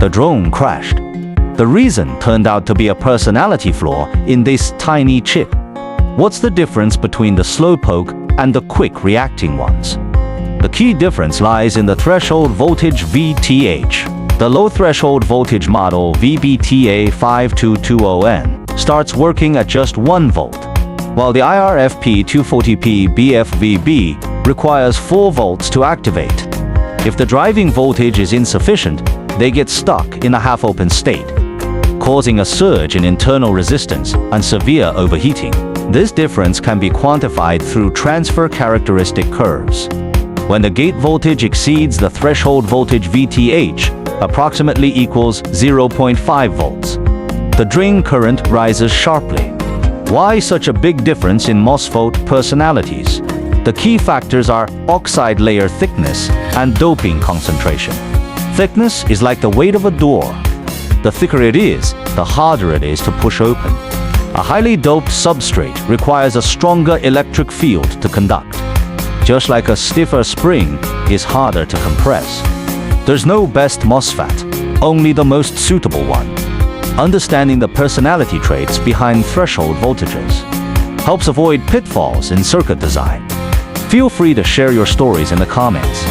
the drone crashed. The reason turned out to be a personality flaw in this tiny chip. What's the difference between the slowpoke and the quick reacting ones? The key difference lies in the threshold voltage VTH. The low threshold voltage model VBTA5220N starts working at just 1 volt, while the IRFP240P BFVB requires 4 volts to activate. If the driving voltage is insufficient, they get stuck in a half-open state, causing a surge in internal resistance and severe overheating. This difference can be quantified through transfer characteristic curves. When the gate voltage exceeds the threshold voltage VTH, approximately equals 0.5 volts, the drain current rises sharply. Why such a big difference in MOSFET personalities? The key factors are oxide layer thickness and doping concentration. Thickness is like the weight of a door. The thicker it is, the harder it is to push open. A highly doped substrate requires a stronger electric field to conduct, just like a stiffer spring is harder to compress. There's no best MOSFET, only the most suitable one. Understanding the personality traits behind threshold voltages helps avoid pitfalls in circuit design. Feel free to share your stories in the comments.